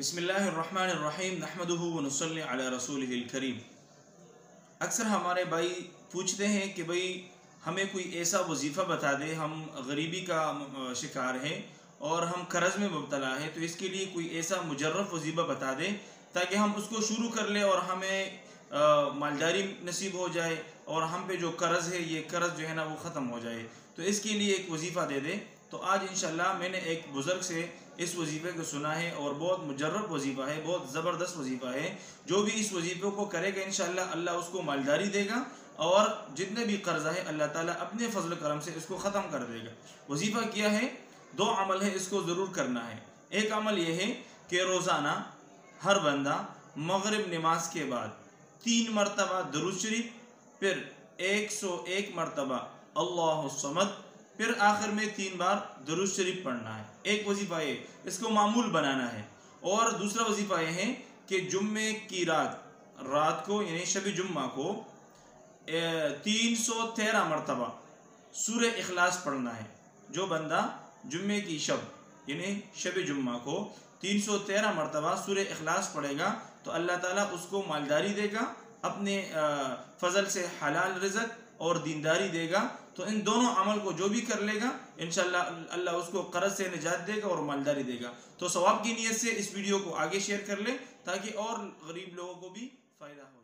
بسم اللہ الرحمن الرحیم نحمدہ و نصلی علی رسولہ الکریم۔ اکثر ہمارے بھائی پوچھتے ہیں کہ بھئی ہمیں کوئی ایسا وظیفہ بتا دے، ہم غریبی کا شکار ہیں اور ہم قرض میں مبتلا ہیں، تو اس کے لیے کوئی ایسا مجرب وظیفہ بتا دے تاکہ ہم اس کو شروع کر لیں اور ہمیں مالداری نصیب ہو جائے اور ہم پہ جو قرض ہے یہ قرض جو ہے نا وہ ختم ہو جائے۔ تو اس کے لیے ایک وظیفہ دے دے۔ تو آج انشاءاللہ میں نے ایک بزرگ سے اس وظیفے کو سنا ہے اور بہت مجرب وظیفہ ہے، بہت زبردست وظیفہ ہے۔ جو بھی اس وظیفے کو کرے گا انشاءاللہ اللہ اس کو مالداری دے گا اور جتنے بھی قرض ہے اللہ تعالیٰ اپنے فضل و کرم سے اس کو ختم کر دے گا۔ وظیفہ کیا ہے؟ 2 عمل ہے، اس کو ضرور کرنا ہے۔ ایک عمل یہ ہے کہ روزانہ ہر بندہ مغرب نماز کے بعد 3 مرتبہ درود شریف، پھر 101 مرتبہ اللہ الصمد، پھر آخر میں 3 بار درود شریف پڑھنا ہے۔ ایک وظیفہ ہے، اس کو معمول بنانا ہے۔ اور دوسرا وظیفہ یہ ہے کہ جمعے کی رات کو یعنی شب جمعہ کو 313 مرتبہ سورہ اخلاص پڑھنا ہے۔ جو بندہ جمعے کی شب یعنی شب جمعہ کو 313 مرتبہ سورہ اخلاص پڑھے گا تو اللہ تعالیٰ اس کو مالداری دے گا، اپنے فضل سے حلال رزق اور دینداری دے گا۔ تو ان دونوں عمل کو جو بھی کر لے گا انشاءاللہ اللہ اس کو قرض سے نجات دے گا اور مالداری دے گا۔ تو ثواب کی نیت سے اس ویڈیو کو آگے شیئر کر لیں تاکہ اور غریب لوگوں کو بھی فائدہ ہو۔